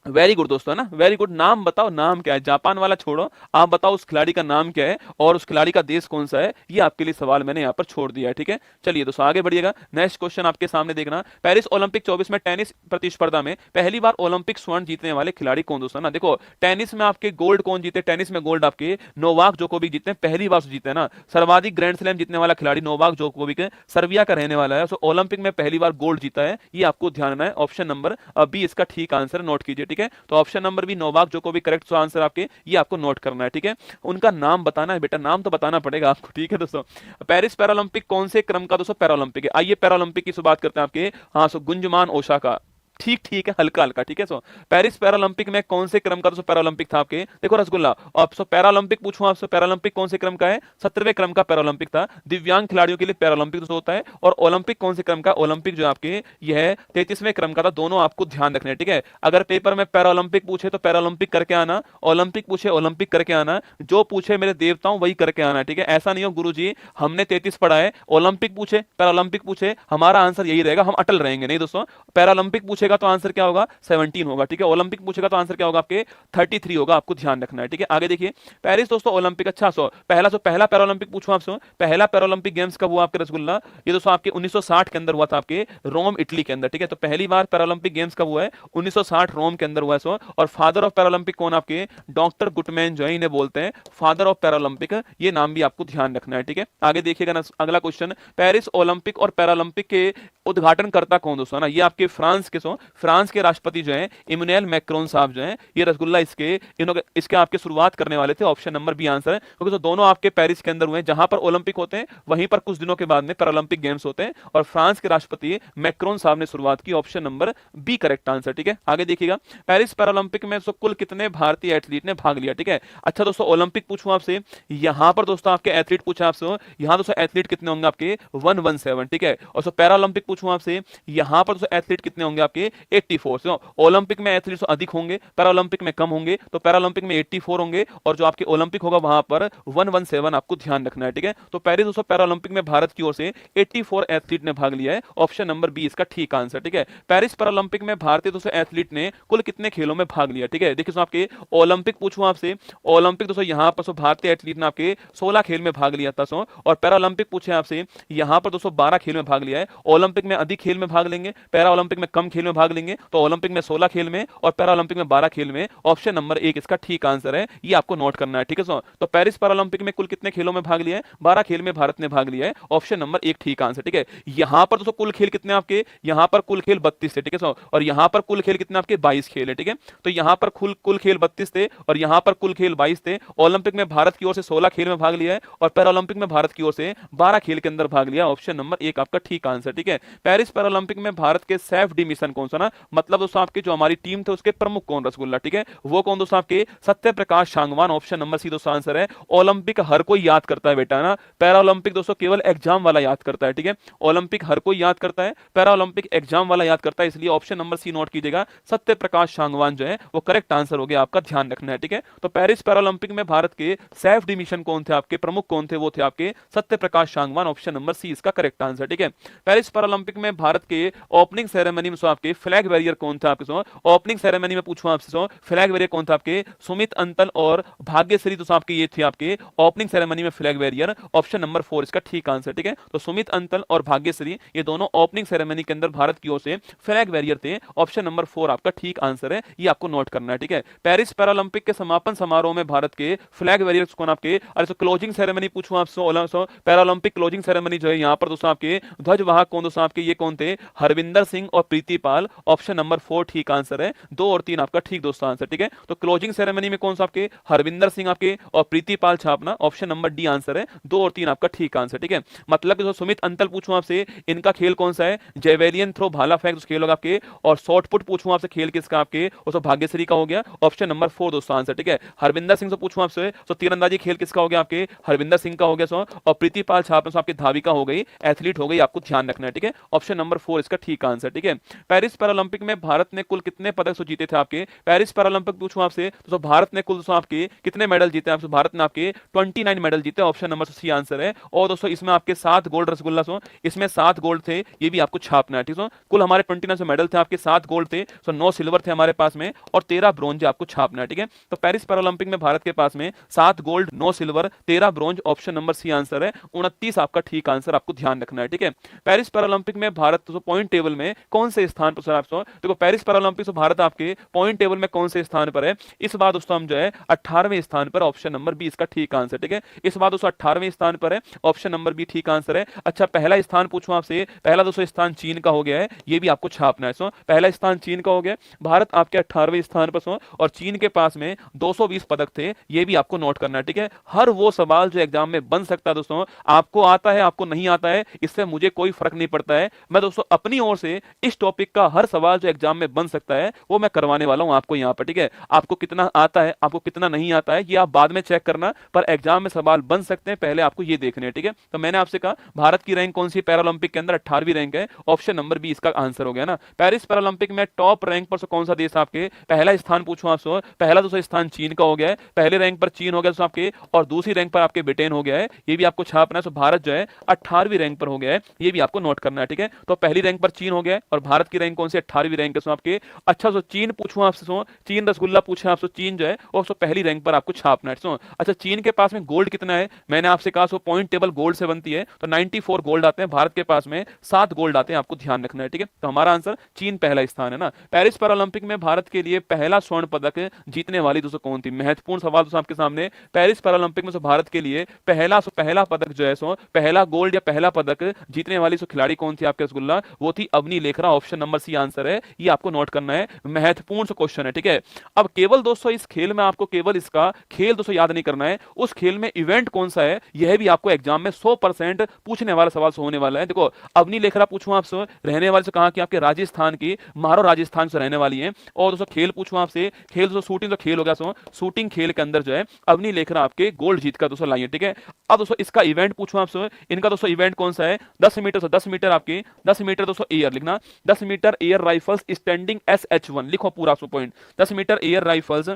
very good दोस्तों, है ना, वेरी गुड। नाम बताओ, नाम क्या है? जापान वाला छोड़ो, आप बताओ उस खिलाड़ी का नाम क्या है और उस खिलाड़ी का देश कौन सा है। ये आपके लिए सवाल मैंने यहाँ पर छोड़ दिया है, ठीक है। चलिए दोस्तों आगे बढ़िएगा। नेक्स्ट क्वेश्चन आपके सामने देखना, पेरिस ओलंपिक 24 में टेनिस प्रतिस्पर्धा में पहली बार ओलंपिक स्वर्ण जीतने वाले खिलाड़ी कौन दोस्तों? ना देखो, टेनिस में आपके गोल्ड कौन जीते? टेनिस में गोल्ड आपके नोवाक जोकोविक जीते हैं, पहली बार जीते हैं ना। सर्वाधिक ग्रैंड स्लैम जीतने वाला खिलाड़ी नोवाक जोकोविक है, सर्बिया का रहने वाला है। सो ओलंपिक में पहली बार गोल्ड जीता है, ये आपको ध्यान रखना है। ऑप्शन नंबर बी इसका ठीक आंसर, नोट कीजिए, ठीक है। तो option number B Novak Djokovic correct answer आपके, ये आपको नोट करना है, ठीक है। उनका नाम बताना है बेटा, नाम तो बताना पड़ेगा आपको, ठीक है दोस्तों। पेरिस पैरालंपिक कौन से क्रम का दोस्तों पैरालंपिक है? आइए पैरालंपिक की बात करते हैं आपके। हाँ, सो गुंजमान ओसाका, ठीक ठीक है, हल्का हल्का, ठीक है। सो पेरिस पैरालंपिक में कौन से क्रम का दोस्तों पैरालंपिक था आपके? देखो रसगुल्ला, आपसे पैरालंपिक पूछूं आपसे, पैरालंपिक कौन से क्रम का है? 17वें क्रम का पैरालंपिक था। दिव्यांग खिलाड़ियों के लिए पैरालंपिक दोस्तों होता है। और ओलंपिक कौन से क्रम का? ओलंपिक जो आपके यह है 33वें क्रम का था। दोनों आपको ध्यान रखने हैं, ठीक है। अगर पेपर में पैरालंपिक पूछे तो पैरालंपिक करके आना, ओलंपिक पूछे ओलंपिक करके आना, जो पूछे मेरे देवताओं वही करके आना, ठीक है। ऐसा नहीं हो गुरुजी हमने 33 पढ़ा है, ओलंपिक पूछे पैरालंपिक पूछे हमारा आंसर यही रहेगा, हम अटल रहेंगे नहीं दोस्तों। पैरालंपिक पूछेगा तो आंसर क्या होगा? 17 होगा, ठीक है। ओलंपिक पूछेगा तो आंसर क्या होगा आपके? 33 होगा, आपको ध्यान रखना है, ठीक है। आगे देखिए, पेरिस दोस्तों ओलंपिक, अच्छा पहला पैरालंपिक पूछूं आपसे, पहला पैरालंपिक गेम्स कब हुआ आपके रसगुल्ला? ये दोस्तों आपके 1960 के अंदर हुआ था, आपके रोम इटली के अंदर, ठीक है। तो पहली बार पैरालंपिक गेम्स कब हुआ है? 1960 रोम के अंदर हुआ है। और फादर ऑफ पैरालंपिक कौन आपके? डॉक्टर गुटमैन जो है, इन्हें बोलते हैं फादर ऑफ पैरालंपिक, ये नाम भी आपको ध्यान रखना है, ठीक है। आगे देखिएगा ना, अगला क्वेश्चन, पेरिस ओलंपिक और पैरालंपिक के उद्घाटन करता कौन दोस्तों? ना ये आपके फ्रांस के फ्रांस के राष्ट्रपति जो है इमैनुअल मैक्रोन साहब जो हैं, ये रसगुल्ला इसके आपके शुरुआत करने वाले थे। ऑप्शन नंबर बी आंसर है, क्योंकि तो दोनों आपके पेरिस के अंदर हुए हैं, जहां पर ओलंपिक होते हैं वहीं पर कुछ दिनों के बाद में पैरालंपिक गेम्स होते हैं, और फ्रांस के राष्ट्रपति मैक्रोन साहब ने शुरुआत की। Option number B correct answer, ठीक है। आगे देखिएगा, पेरिस पैरालंपिक में कुल कितने भारतीय एथलीट ने भाग लिया, ठीक है। अच्छा दोस्तों ओलंपिक पूछूं आपसे, यहां पर दोस्तों आपके एथलीट पूछा आपसे, यहां दोस्तों एथलीट कितने होंगे आपके? 117, ठीक है। और पैरालंपिक पूछूं आपसे, यहां पर दोस्तों एथलीट कितने होंगे आपके? 84। ओलंपिक में एथलीट्स अधिक होंगे, पैरालंपिक में कम होंगे, तो पैरालंपिक में 84 होंगे, और जो आपके ओलंपिक होगा वहां पर 117, आपको ध्यान रखना है, ठीक है। तो पेरिस दोस्तों पैरालंपिक में भारत की ओर से 84 एथलीट ने भाग लिया है। ऑप्शन नंबर बी इसका ठीक आंसर, ठीक है। पेरिस पैरालंपिक में भारतीय दोस्तों एथलीट ने कुल कितने खेलों में भाग लिया, ठीक है। देखिए आपके ओलंपिक पूछूं आपसे, ओलंपिक दोस्तों यहां पर भारतीय एथलीट ने आपके 16 खेल में भाग लिया था। और पैरालंपिक पूछे आपसे, यहां पर दोस्तों 12 खेल में भाग लिया है। ओलंपिक में अधिक खेल में भाग लेंगे, पैरा ओलंपिक में कम खेल में भाग लेंगे, तो ओलंपिक में 16 खेल में और पैरालंपिक में 12 खेल में। ऑप्शन नंबर 1 इसका ठीक आंसर है, ये आपको नोट करना है, ठीक है। तो पेरिस पैरालंपिक में कुल कितने खेलों में भाग लिया है? 12 खेल में भारत ने भाग लिया है। ऑप्शन नंबर 1 ठीक आंसर, ठीक है। यहां पर दोस्तों कुल खेल कितने आपके? यहां पर कुल खेल 32 थे, ठीक है। और यहां पर कुल खेल कितने आपके? 22 खेल है, ठीक है। तो यहां पर कुल खेल 32 थे और यहां पर कुल खेल 22 थे। ओलंपिक में भारत की ओर से 16 खेल में भाग लिया है और पैरालंपिक में भारत की ओर से 12 खेल के अंदर भाग लिया। ऑप्शन नंबर 1 आपका ठीक आंसर, ठीक है। पेरिस पैरालंपिक में भारत के सेफ डी मिशन कौन सा? ना मतलब दोस्तों आपके जो हमारी टीम थे उसके प्रमुख कौन रसगुल्ला, ठीक है। वो कौन दोस्तों आपके? Satya Prakash Sangwan. Option number C दोस्तों आंसर है। ओलंपिक हर कोई याद करता है बेटा, ना पैरालंपिक दोस्तों केवल एग्जाम वाला याद करता है, ठीक है। ओलंपिक हर कोई याद करता है, पैरालंपिक एग्जाम वाला याद करता है, इसलिए ऑप्शन नंबर सी नोट कीजिएगा। सत्य प्रकाश सांगवान जो है वो करेक्ट आंसर हो गया, आपका ध्यान रखना है, ठीक है। तो पेरिस पैरालंपिक में भारत के सेफ डी मिशन कौन थे आपके? प्रमुख कौन थे? वो थे आपके सत्य प्रकाश सांगवान। ऑप्शन नंबर सी इसका करेक्ट आंसर, ठीक है। पेरिस पैरालंपिक में भारत के ओपनिंग सेरेमनी में आपके फ्लैग बैरियर कौन था आपके? ओपनिंग सेरेमनी में पूछूं आपसे, फ्लैग बैरियर कौन था आपके? सुमित अंतल और भाग्यश्री तो आपके ये थे आपके ओपनिंग सेरेमनी में फ्लैग बैरियर। ऑप्शन नंबर 4 इसका ठीक आंसर, ठीक है। तो सुमित अंतल और भाग्यश्री ये दोनों ओपनिंग सेरेमनी के अंदर भारत की ओर से फ्लैग बैरियर थे। ऑप्शन नंबर 4 आपका ठीक आंसर है, ये आपको नोट करना है, ठीक है। पेरिस पैरालंपिक के समापन समारोह में भारत के फ्लैग बैरियर्स कौन आपके? अरे क्लोजिंग सेरेमनी पूछूं आपसे, पैरालंपिक क्लोजिंग सेरेमनी जो है यहाँ पर दोस्तों आपके ध्वजवाहक कौन दोस्तों आपके? ये कौन थे? हरविंदर सिंह और प्रीति पाल। ऑप्शन नंबर 4 ठीक आंसर है, 2 और 3 आपका ठीक दोस्तों आंसर, ठीक है। तो क्लोजिंग सेरेमनी में कौन सा आपके? हरविंदर सिंह आपके और प्रीति पाल छापना। ऑप्शन नंबर डी आंसर है, 2 और 3 आपका ठीक आंसर, ठीक है। मतलब कि सुमित अंतल पूछूं आपसे, इनका खेल कौन सा है? जेवेलियन थ्रो, भाला फेंक खेल होगा आपके। और शॉर्ट पुट पूछूं आपसे, खेल किसका आपके? उसको भाग्यश्री का हो गया। ऑप्शन नंबर 4 दोस्तों आंसर, ठीक है। हरविंदर सिंह से पूछूं आपसे, तो तीरंदाजी खेल किसका हो गया आपके? हरविंदर सिंह का हो गया। और प्रीति पाल छापना आपके धाविका हो गई, एथलीट हो गई, आपको ध्यान रखना है, ठीक है। ऑप्शन नंबर 4 इसका ठीक आंसर, ठीक है। पेरिस पैरालंपिक में भारत ने कुल कितने पदक जीते थे आपके? पेरिस पैरालंपिक पूछूं आपसे तो भारत ने कुल दोस्तों आपके कितने मेडल जीते? आपसे भारत ने आपके 29 मेडल जीते, ऑप्शन नंबर सी आंसर है। और दोस्तों इसमें आपके 7 गोल्ड रसगुल्ला सो, इसमें 7 गोल्ड थे, ये भी आपको छापना है, ठीक है। कुल हमारे 29 मेडल थे, आपके 7 गोल्ड थे, 9 सिल्वर थे हमारे पास में और 13 ब्रोंज आपको छापना है, ठीक है। तो पेरिस पैरालंपिक में भारत के पास में 7 gold, 9 silver, 13 bronze, option number C answer है। 29 आपका ठीक आंसर आपको ध्यान रखना है, ठीक है। पेरिस पैरालंपिक में भारत तो पॉइंट टेबल में कौन से स्थान पर? आप देखो पेरिस पैरालंपिक से भारत आपके पॉइंट टेबल में कौन से स्थान पर है? इस बार दोस्तों हम जो है 18वें स्थान पर, ऑप्शन नंबर बी इसका ठीक आंसर, ठीक है। इस बार दोस्तों 18वें स्थान पर है, ऑप्शन नंबर बी ठीक आंसर है। अच्छा पहला स्थान पूछूं आपसे, पहला दोस्तों स्थान चीन का हो गया है, ये भी आपको छापना है। पहला स्थान चीन का हो गया, भारत आपके 18वें स्थान पर और चीन के पास में 220 पदक थे, ये भी आपको नोट करना है, ठीक है। हर वो सवाल जो एग्जाम में बन सकता है दोस्तों, आपको आता है आपको नहीं आता है, इससे मुझे कोई फर्क नहीं पड़ता है। मैं दोस्तों अपनी ओर से इस टॉपिक का हर सवाल जो एग्जाम में बन सकता है वो मैं करवाने वाला हूं आपको यहां पर, ठीक है। आपको कितना आता है आपको कितना नहीं आता है ये आप बाद में चेक करना, पर एग्जाम में सवाल बन सकते हैं, पहले आपको ये देखने हैं, ठीक है। तो मैंने आपसे कहा भारत की रैंक कौन सी पैरालंपिक के अंदर? 18वीं रैंक है, ऑप्शन नंबर बी इसका आंसर हो गया ना। पेरिस पैरालंपिक में टॉप रैंक पर कौन सा देश आपके? पहला स्थान पूछूं आपसे, पहला दोस्तों स्थान चीन का हो गया है, पहले रैंक पर चीन हो गया दोस्तों आपके, और दूसरी रैंक पर आपके ब्रिटेन हो गया है, ये भी आपको छापना है। भारत जो है 18वीं रैंक पर हो गया है, ये भी आपको नोट करना है, ठीक है। तो पहली रैंक पर चीन हो गया है और भारत की रैंक कौन सी? 18वीं रैंक है आपके। अच्छा चीन पूछूं आपसे, चीन रसगुल्ला पूछे आपसे, चीन जो है और पहली रैंक पर आपको छापना है। अच्छा चीन के पास में गोल्ड कितना है? मैंने आपसे कहा पॉइंट टेबल गोल्ड से बनती है, तो 94 गोल्ड आते हैं, भारत के पास में 7 गोल्ड आते हैं, आपको ध्यान रखना है, ठीक है। तो हमारा आंसर चीन पहला स्थान है ना। पेरिस पैरालंपिक में भारत के लिए पहला स्वर्ण पदक जीतने वाली दोस्तों कौन थी? महत्वपूर्ण सवाल दोस्तों आपके सामने। पेरिस पैरालंपिक में भारत के लिए पहला पदक जो है पहला गोल्ड या पहला पदक जीतने वाली खिलाड़ी कौन थी आपके रसगुल्ला? वो थी Avani Lekhara, option number C answer है, ये आपको नोट करना है, महत्वपूर्ण क्वेश्चन है, ठीक है। अब केवल दोस्तों इस खेल में आपको केवल इसका खेल दोस्तों याद नहीं करना है, उस खेल में इवेंट कौन सा है यह भी आपको एग्जाम में 100% पूछने वाला सवाल होने वाला है। देखो अवनी लेखरा पूछूं आपसे, रहने वाले से कहा कि आपके राजस्थान की, मारो राजस्थान से रहने वाली है। और दोस्तों खेल पूछूं आपसे, खेल दोस्तों शूटिंग तो खेल हो गया, शूटिंग खेल के अंदर जो है अवनी लेखरा आपके गोल्ड जीत कर दोस्तों लाई है, ठीक है। अब दोस्तों इसका इवेंट पूछूं आपसे, इनका दोस्तों इवेंट कौन सा है? 10 मीटर 10 मीटर आपके 10 मीटर दोस्तों एयर लिखना, 10 metre air rifles standing SH1 लिखो पूरा point, 10 metre air rifles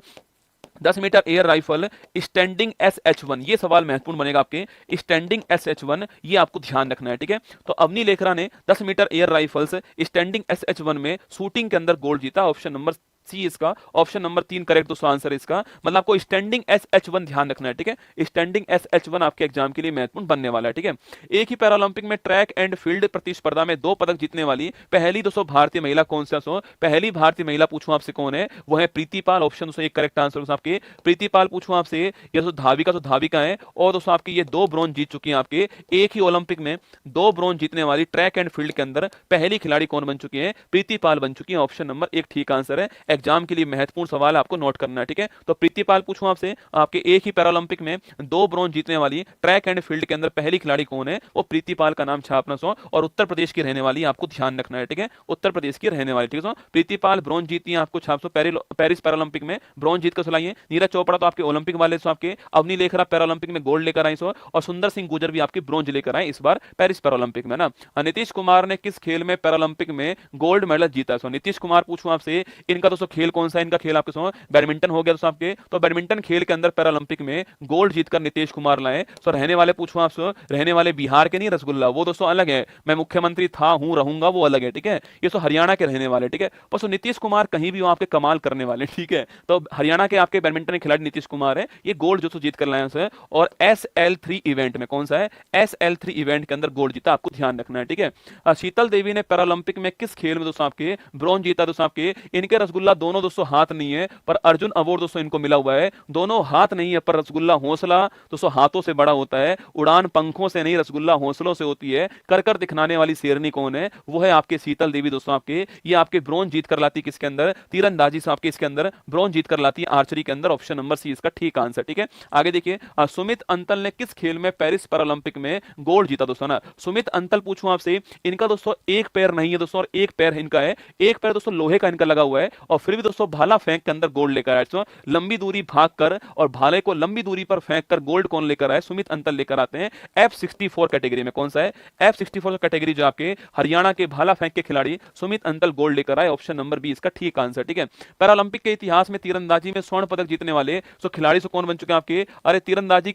10 metre air rifle standing SH1, ये सवाल महत्वपूर्ण बनेगा आपके, स्टैंडिंग SH1 ये आपको ध्यान रखना है, ठीक है। तो अवनी लेखरा ने 10 metre air rifles standing SH1 में शूटिंग के अंदर गोल्ड जीता, ऑप्शन नंबर सी इसका, ऑप्शन नंबर 3 करेक्ट दोस्तों आंसर इसका। मतलब आपको स्टैंडिंग SH1 ध्यान रखना है, ठीक है। स्टैंडिंग SH1 आपके एग्जाम के लिए महत्वपूर्ण बनने वाला है, ठीक है। एक ही पैरालंपिक में ट्रैक एंड फील्ड प्रतिस्पर्धा में 2 पदक जीतने वाली पहली दोस्तों भारतीय महिला कौन सा? पहली भारतीय महिला पूछूं आपसे कौन है? वो है प्रीति पाल, ऑप्शन दोस्तों एक करेक्ट आंसर आपके प्रीति पाल पूछूं आपसे। ये दोस्तों धाविका है, और दोस्तों आपके ये 2 ब्रॉन्ज जीत चुकी हैं, आपके एक ही ओलंपिक में 2 ब्रॉन्ज जीतने वाली ट्रैक एंड फील्ड के अंदर पहली खिलाड़ी कौन बन चुकी है? प्रीति पाल बन चुकी है, ऑप्शन नंबर 1 ठीक आंसर है। एग्जाम के लिए महत्वपूर्ण सवाल आपको नोट करना है, ठीक है। तो प्रीति पाल पूछूं आपसे, आपके एक ही पैरालंपिक में 2 ब्रॉन्ज जीतने वाली ट्रैक एंड फील्ड के अंदर पहली खिलाड़ी कौन है? वो प्रीति पाल का नाम छापना और उत्तर प्रदेश की रहने वाली आपको ध्यान रखना है, ठीक है। उत्तर प्रदेश की रहने वाली, ठीक है। प्रीति पाल ब्रॉन्ज जीती है आपको छाप पेरिस पैरालंपिक में ब्रॉन्ज जीत कर सुनाइए। नीरज चोपड़ा तो आपके ओलंपिक वाले आपके, अवनी लेखरा पैरालंपिक में गोल्ड लेकर आई और सुंदर सिंह गुर्जर भी आपकी ब्रॉन्ज लेकर आए इस बार पेरिस पैरालंपिक में ना। नीतीश कुमार ने किस खेल में पैरालंपिक में गोल्ड मेडल जीता? नीतीश कुमार पूछूं आपसे, इनका दोस्तों खेल कौन सा? इनका खेल आपके बैडमिंटन हो गया दोस्तों आपके, तो बैडमिंटन खेल के अंदर पैरालंपिक में गोल्ड जीतकर नीतीश कुमार लाए। सो रहने वाले पूछूं आपसे, रहने वाले बिहार के नहीं, रसगुल्ला वो दोस्तों अलग है, मैं मुख्यमंत्री था हूं रहूंगा वो अलग है, ठीक है। ये तो हरियाणा के रहने वाले, ठीक है। पर नीतीश कुमार कहीं भी आपके कमाल करने वाले, ठीक है। तो हरियाणा के आपके बैडमिंटन खिलाड़ी नीतीश कुमार है, ये गोल्ड जो जीत कर लाए हैं। और SL3 इवेंट में कौन सा है? SL3 इवेंट के अंदर गोल्ड जीता, आपको ध्यान रखना है, ठीक है। शीतल देवी ने पैरालंपिक में किस खेल में दोस्तों आपके ब्रॉन्ज जीता? दोस्तों आपके इनके रसगुल्ला दोनों दोस्तों हाथ नहीं है, पर अर्जुन अवार्ड दोस्तों इनको मिला हुआ है। दोनों हाथ नहीं है, पर रसगुल्ला हौसला दोस्तों हाथों से बड़ा होता है। उड़ान पंखों से नहीं, रसगुल्ला हौसलों से होती है। कर कर दिखलाने वाली शेरनी कौन है? वो है आपके शीतल देवी दोस्तों आपके। ये आपके ब्रॉन्ज जीत कर लाती किसके अंदर? तीरंदाजी से आपके इसके अंदर ब्रॉन्ज जीत कर लाती है, आर्चरी के अंदर, ऑप्शन नंबर सी इसका ठीक आंसर, ठीक है। आगे देखिए, सुमित अंतल ने किस खेल में पेरिस पैरालंपिक में गोल्ड जीता दोस्तों ना? सुमित अंतल पूछूं आपसे, इनका दोस्तों एक पैर नहीं है दोस्तों, और एक पैर इनका है, एक पैर दोस्तों लोहे का इनका लगा हुआ है, और फिर भी दोस्तों भाला फेंक के अंदर गोल्ड लेकर आए। तो लंबी दूरी भाग कर और भाले को लंबी दूरी पर फेंक कर गोल्ड कौन लेकर आए? सुमित अंतल लेकर आते हैं F64 कैटेगरी में। कौन सा है? F64 कैटेगरी जो आपके हरियाणा के भाला फेंक के खिलाड़ी सुमित अंतल गोल्ड लेकर आए। ऑप्शन नंबर बी इसका ठीक आंसर। ठीक है, पैरालंपिक के इतिहास में तीरंदाजी में स्वर्ण पदक जीतने वाले खिलाड़ी कौन बन चुके हैं आपके? अरे तीरंदाजी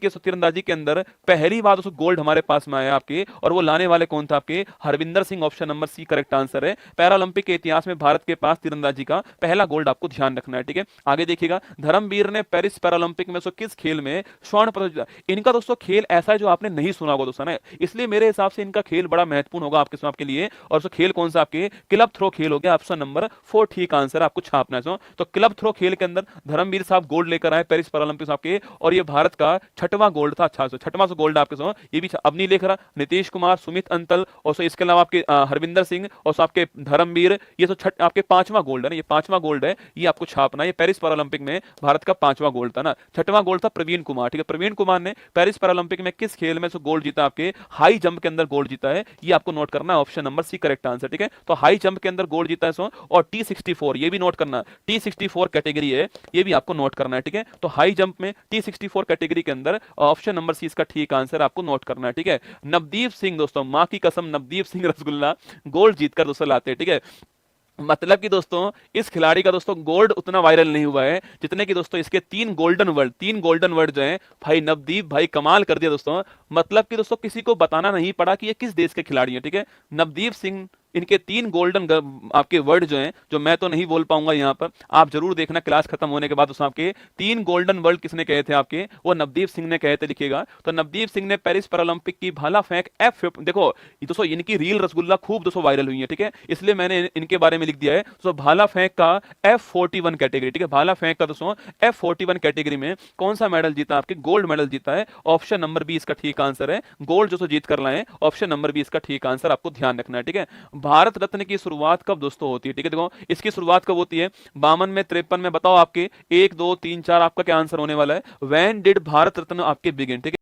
के अंदर पहली बार गोल्ड हमारे पास में आया आपके, और वो लाने वाले कौन था आपके? Harvinder Singh. Option number C correct answer है। पैरालंपिक के इतिहास में भारत के पास तीरंदाजी का पहला गोल्ड आपको ध्यान रखना है। ठीक है, आगे देखिएगा, धर्मवीर ने पेरिस पैरालंपिक में किस खेल में स्वर्ण पदक जीता? इनका दोस्तों खेल ऐसा है जो आपने नहीं सुना होगा दोस्तों ना, इसलिए मेरे हिसाब से इनका खेल बड़ा महत्वपूर्ण होगा आपके लिए। और खेल कौन सा आपके? क्लब थ्रो खेल हो गया। ऑप्शन नंबर 4 ठीक आंसर आपको छापना है। तो क्लब थ्रो खेल के अंदर धर्मवीर साहब गोल्ड लेकर आए पेरिस पैरालंपिक्स आपके, और ये भारत का छठवां गोल्ड था। अच्छा, छठवां गोल्ड आपके ये भी अब नहीं लेख रहा। नीतीश कुमार, सुमित अंतल, और इसके अलावा आपके हरविंदर सिंह और आपके धर्मवीर, ये आपके पांचवां गोल्ड है ना, ये पांचवां गोल्ड है, ये आपको छापना है। ये पेरिस पैरालंपिक में भारत का पांचवां गोल्ड था ना, छठवां गोल्ड था प्रवीण कुमार। ठीक है, प्रवीण कुमार ने पेरिस पैरालंपिक में किस खेल में गोल्ड जीता? आपके हाई जंप के अंदर गोल्ड जीता है, ये आपको नोट करना है। Option number C correct answer. ठीक है, तो हाई जंप के अंदर गोल्ड जीता है और T64 ये भी नोट करना, T64 कैटेगरी है, ये भी आपको नोट करना है। ठीक है, तो हाई जंप में T64 कैटेगरी के अंदर ऑप्शन नंबर सी इसका ठीक आंसर आपको नोट करना है। ठीक है, नवदीप सिंह दोस्तों, मां की कसम नवदीप सिंह रसगुल्ला गोल्ड जीतकर दोस्तों लाते हैं। ठीक है, मतलब कि दोस्तों इस खिलाड़ी का दोस्तों गोल्ड उतना वायरल नहीं हुआ है जितने कि दोस्तों इसके तीन गोल्डन वर्ड जो हैं भाई नवदीप भाई कमाल कर दिया दोस्तों। मतलब कि दोस्तों किसी को बताना नहीं पड़ा कि ये किस देश के खिलाड़ी हैं। ठीक है, नवदीप सिंह, इनके तीन गोल्डन आपके वर्ड जो हैं, जो मैं तो नहीं बोल पाऊंगा यहाँ पर, आप जरूर देखना क्लास खत्म होने के बाद दोस्तों आपके तीन गोल्डन वर्ड किसने कहे थे आपके? वो नवदीप सिंह ने कहे थे। लिखिएगा, तो नवदीप सिंह ने पेरिस पैरालंपिक की भाला फेंक देखो दोस्तों इनकी रील रसगुल्ला खूब दोस्तों वायरल हुई है। ठीक है, इसलिए मैंने इनके बारे में लिख दिया है। तो भाला फेंक का F41 कैटेगरी, ठीक है, भाला फेंक का दोस्तों F41 कैटेगरी में कौन सा मेडल जीता? आपके गोल्ड मेडल जीता है। ऑप्शन नंबर बी इसका ठीक आंसर है। गोल्ड जो जीत कर लाए, ऑप्शन नंबर बी इसका ठीक आंसर आपको ध्यान रखना है। ठीक है, भारत रत्न की शुरुआत कब दोस्तों होती है? ठीक है, देखो इसकी शुरुआत कब होती है? 52 में, 53 में, बताओ आपके 1 2 3 4 आपका क्या आंसर होने वाला है? व्हेन डिड भारत रत्न आपके बिगिन? ठीक है,